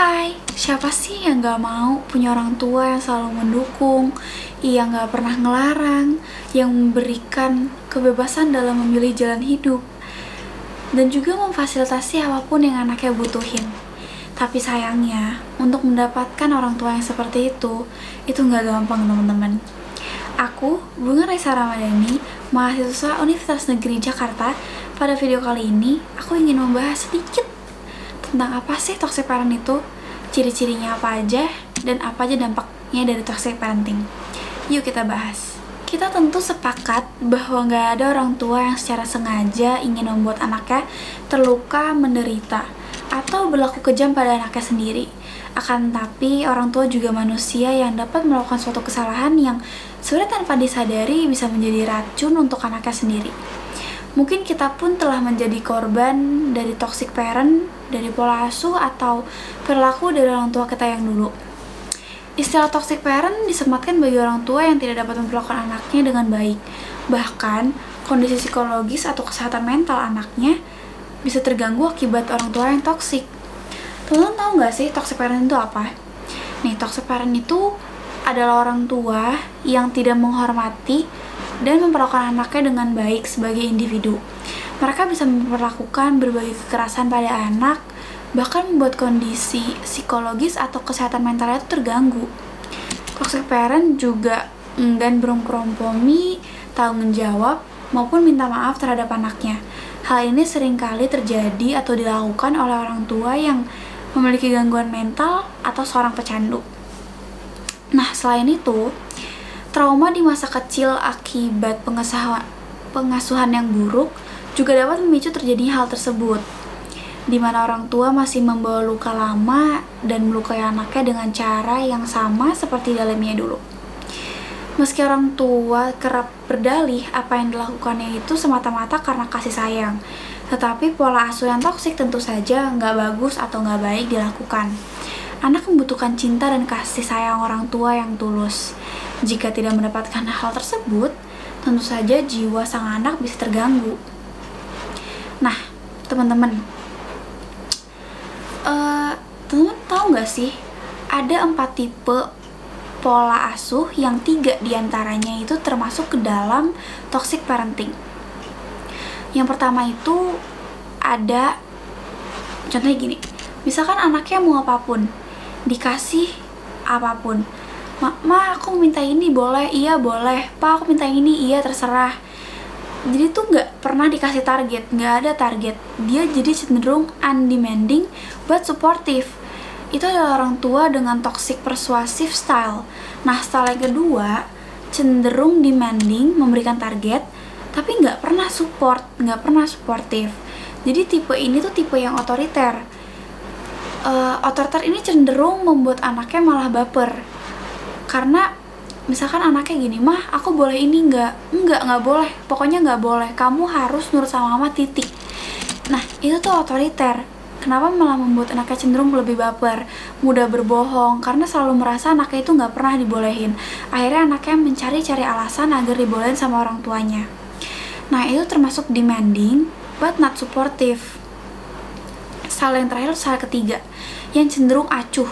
Hai, siapa sih yang gak mau punya orang tua yang selalu mendukung, yang gak pernah ngelarang, yang memberikan kebebasan dalam memilih jalan hidup, dan juga memfasilitasi apapun yang anaknya butuhin. Tapi sayangnya, untuk mendapatkan orang tua yang seperti itu gak gampang teman-teman. Aku, Bunga Raisa Ramadhani, mahasiswa Universitas Negeri Jakarta. Pada video kali ini, aku ingin membahas sedikit tentang apa sih toxic parent itu, ciri-cirinya apa aja, dan apa aja dampaknya dari toxic parenting. Yuk kita bahas. Kita tentu sepakat bahwa nggak ada orang tua yang secara sengaja ingin membuat anaknya terluka, menderita, atau berlaku kejam pada anaknya sendiri. Akan tetapi, orang tua juga manusia yang dapat melakukan suatu kesalahan yang sebenarnya tanpa disadari bisa menjadi racun untuk anaknya sendiri. Mungkin kita pun telah menjadi korban dari toxic parent, dari pola asuh atau perilaku dari orang tua kita yang dulu. Istilah toxic parent disematkan bagi orang tua yang tidak dapat memperlakukan anaknya dengan baik. Bahkan, kondisi psikologis atau kesehatan mental anaknya bisa terganggu akibat orang tua yang toxic. Teman-teman tahu nggak sih toxic parent itu apa? Nih, toxic parent itu adalah orang tua yang tidak menghormati dan memperlakukan anaknya dengan baik sebagai individu. Mereka bisa memperlakukan berbagai kekerasan pada anak, bahkan membuat kondisi psikologis atau kesehatan mentalnya itu terganggu. Toxic parent juga enggan berkompromi, tanggung jawab, maupun minta maaf terhadap anaknya. Hal ini seringkali terjadi atau dilakukan oleh orang tua yang memiliki gangguan mental atau seorang pecandu. Nah, selain itu, trauma di masa kecil akibat pengasuhan yang buruk juga dapat memicu terjadinya hal tersebut, di mana orang tua masih membawa luka lama dan melukai anaknya dengan cara yang sama seperti dalamnya dulu. Meski orang tua kerap berdalih apa yang dilakukannya itu semata-mata karena kasih sayang, tetapi pola asuh yang toksik tentu saja nggak bagus atau nggak baik dilakukan. Anak membutuhkan cinta dan kasih sayang orang tua yang tulus. Jika tidak mendapatkan hal tersebut, tentu saja jiwa sang anak bisa terganggu. Nah, teman-teman tahu nggak sih, ada 4 tipe pola asuh yang 3 diantaranya itu termasuk ke dalam toxic parenting. Yang pertama itu ada, contohnya gini, misalkan anaknya mau apapun, dikasih apapun. Ma, aku minta ini boleh? Iya boleh. Pa, aku minta ini? Iya terserah. Jadi tuh nggak pernah dikasih target, nggak ada target. Dia jadi cenderung undemanding but supportive. Itu adalah orang tua dengan toxic persuasive style. Nah, style yang kedua cenderung demanding, memberikan target, tapi nggak pernah support, nggak pernah supportive. Jadi tipe ini tuh tipe yang otoriter. Otoriter ini cenderung membuat anaknya malah baper. Karena misalkan anaknya gini, mah aku boleh ini nggak boleh, pokoknya nggak boleh, kamu harus nurut sama mama titik. Nah, itu tuh otoriter. Kenapa malah membuat anaknya cenderung lebih baper, mudah berbohong, karena selalu merasa anaknya itu nggak pernah dibolehin. Akhirnya anaknya mencari-cari alasan agar dibolehin sama orang tuanya. Nah, itu termasuk demanding but not supportive. Style yang terakhir, style ketiga, yang cenderung acuh.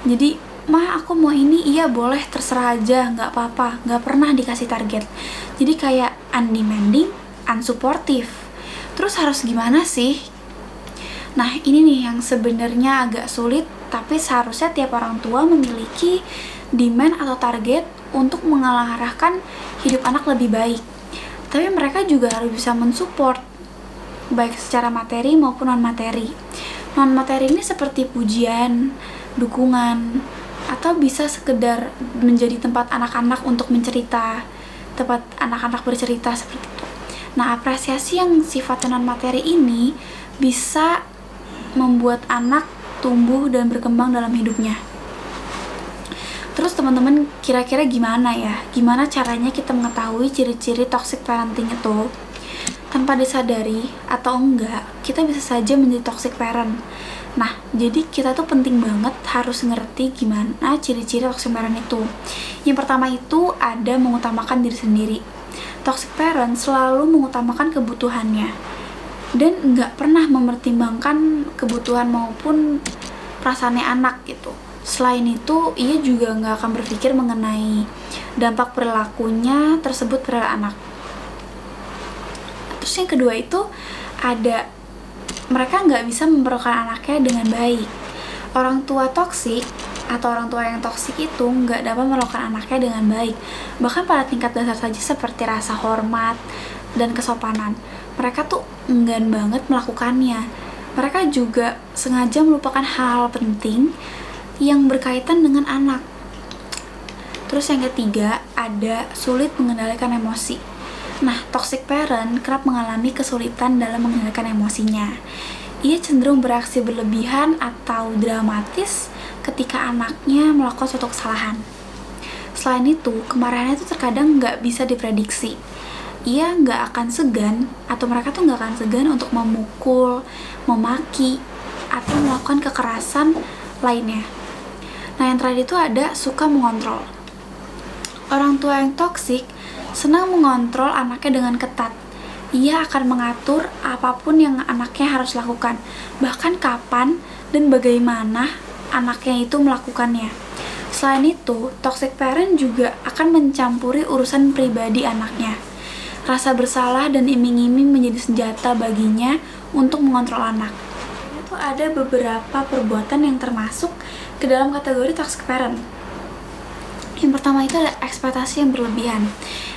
Jadi, mah aku mau ini, iya boleh, terserah aja, nggak apa-apa, nggak pernah dikasih target. Jadi kayak undemanding, unsupportive. Terus harus gimana sih? Nah, ini nih yang sebenarnya agak sulit, tapi seharusnya tiap orang tua memiliki demand atau target untuk mengarahkan hidup anak lebih baik. Tapi mereka juga harus bisa mensupport, baik secara materi maupun non-materi. Non-materi ini seperti pujian, dukungan, atau bisa sekedar menjadi tempat anak-anak untuk mencerita, tempat anak-anak bercerita seperti itu. Nah, apresiasi yang sifatnya non-materi ini bisa membuat anak tumbuh dan berkembang dalam hidupnya. Terus teman-teman, kira-kira gimana ya? Gimana caranya kita mengetahui ciri-ciri toxic parenting itu? Tanpa disadari atau enggak, kita bisa saja menjadi toxic parent. Nah, jadi kita tuh penting banget harus ngerti gimana ciri-ciri toxic parent itu. Yang pertama itu ada mengutamakan diri sendiri. Toxic parent selalu mengutamakan kebutuhannya dan nggak pernah mempertimbangkan kebutuhan maupun perasaannya anak gitu. Selain itu, ia juga nggak akan berpikir mengenai dampak perilakunya tersebut pada anak. Terus yang kedua itu ada mereka nggak bisa memperlakukan anaknya dengan baik. Orang tua toksik atau orang tua yang toksik itu nggak dapat memperlakukan anaknya dengan baik, bahkan pada tingkat dasar saja seperti rasa hormat dan kesopanan. Mereka tuh enggan banget melakukannya. Mereka juga sengaja melupakan hal-hal penting yang berkaitan dengan anak. Terus yang ketiga, ada sulit mengendalikan emosi. Nah, toxic parent kerap mengalami kesulitan dalam mengendalikan emosinya. Ia cenderung bereaksi berlebihan atau dramatis ketika anaknya melakukan suatu kesalahan. Selain itu, kemarahannya itu terkadang nggak bisa diprediksi. Ia nggak akan segan, atau mereka tuh nggak akan segan untuk memukul, memaki, atau melakukan kekerasan lainnya. Nah, yang terakhir itu ada suka mengontrol. Orang tua yang toksik senang mengontrol anaknya dengan ketat. Ia akan mengatur apapun yang anaknya harus lakukan, bahkan kapan dan bagaimana anaknya itu melakukannya. Selain itu, toxic parent juga akan mencampuri urusan pribadi anaknya. Rasa bersalah dan iming-iming menjadi senjata baginya untuk mengontrol anak. Itu ada beberapa perbuatan yang termasuk ke dalam kategori toxic parent. Yang pertama itu ada ekspektasi yang berlebihan.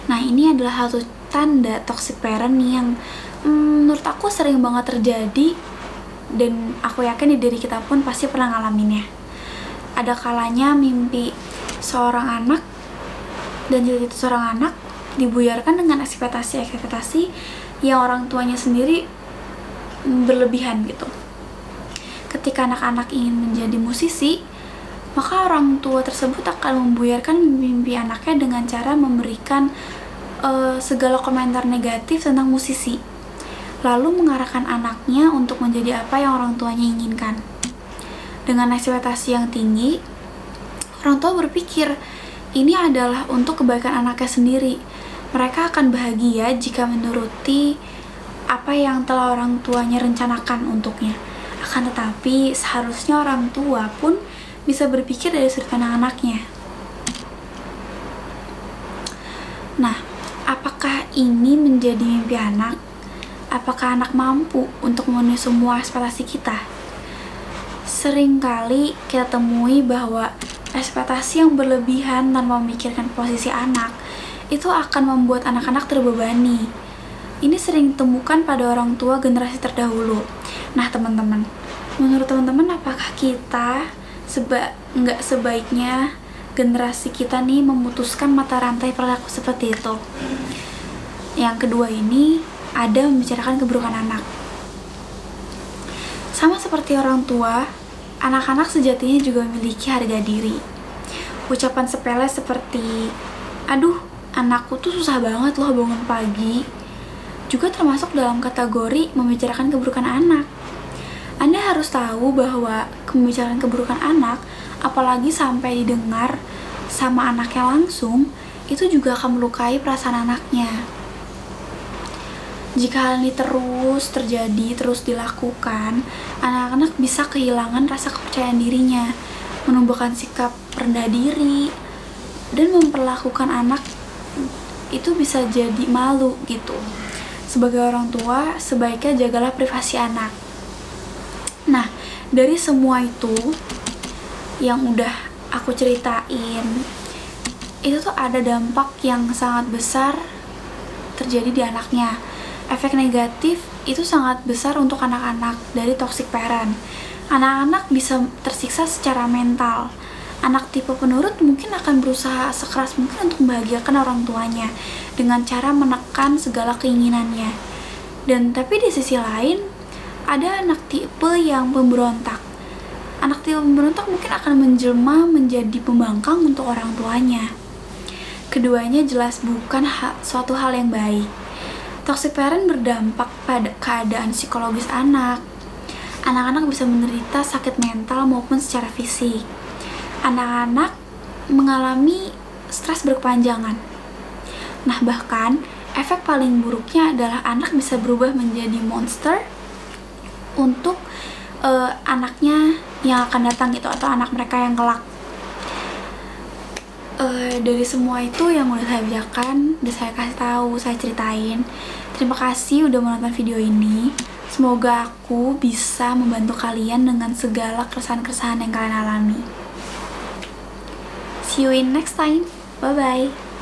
Nah, ini adalah satu tanda toxic parent yang menurut aku sering banget terjadi, dan aku yakin di diri kita pun pasti pernah ngalaminnya. Ada kalanya mimpi seorang anak dan cita-cita seorang anak dibuyarkan dengan ekspektasi yang orang tuanya sendiri berlebihan gitu. Ketika anak-anak ingin menjadi musisi, maka orang tua tersebut akan membuyarkan mimpi anaknya dengan cara memberikan segala komentar negatif tentang musisi, lalu mengarahkan anaknya untuk menjadi apa yang orang tuanya inginkan. Dengan ekspektasi yang tinggi, orang tua berpikir ini adalah untuk kebaikan anaknya sendiri. Mereka akan bahagia jika menuruti apa yang telah orang tuanya rencanakan untuknya. Akan tetapi, seharusnya orang tua pun bisa berpikir dari sudut pandang anaknya. Nah, apakah ini menjadi mimpi anak? Apakah anak mampu untuk memenuhi semua ekspektasi kita? Seringkali kita temui bahwa ekspektasi yang berlebihan tanpa memikirkan posisi anak itu akan membuat anak-anak terbebani. Ini sering ditemukan pada orang tua generasi terdahulu. Nah, teman-teman, menurut teman-teman apakah kita nggak sebaiknya generasi kita nih memutuskan mata rantai perilaku seperti itu? Yang kedua ini ada membicarakan keburukan anak. Sama seperti orang tua, anak-anak sejatinya juga memiliki harga diri. Ucapan sepele seperti, aduh, anakku tuh susah banget loh bangun pagi, juga termasuk dalam kategori membicarakan keburukan anak. Anda harus tahu bahwa membicarakan keburukan anak, apalagi sampai didengar sama anaknya langsung, itu juga akan melukai perasaan anaknya. Jika hal ini terus terjadi, terus dilakukan, anak-anak bisa kehilangan rasa kepercayaan dirinya, menumbuhkan sikap rendah diri, dan memperlakukan anak itu bisa jadi malu gitu. Sebagai orang tua, sebaiknya jagalah privasi anak. Nah, dari semua itu yang udah aku ceritain, itu tuh ada dampak yang sangat besar terjadi di anaknya. Efek negatif itu sangat besar untuk anak-anak dari toxic parent. Anak-anak bisa tersiksa secara mental. Anak tipe penurut mungkin akan berusaha sekeras mungkin untuk membahagiakan orang tuanya dengan cara menekan segala keinginannya. Dan tapi di sisi lain, ada anak tipe yang pemberontak. Anak tipe pemberontak mungkin akan menjelma menjadi pembangkang untuk orang tuanya. Keduanya jelas bukan suatu hal yang baik. Toxic parent berdampak pada keadaan psikologis anak. Anak-anak bisa menderita sakit mental maupun secara fisik. Anak-anak mengalami stres berkepanjangan. Nah, bahkan efek paling buruknya adalah anak bisa berubah menjadi monster untuk anaknya yang akan datang gitu, atau anak mereka yang kelak. Dari semua itu yang udah saya bicarakan, udah saya kasih tahu, saya ceritain. Terima kasih udah menonton video ini. Semoga aku bisa membantu kalian dengan segala keresahan-keresahan yang kalian alami. See you in next time. Bye bye.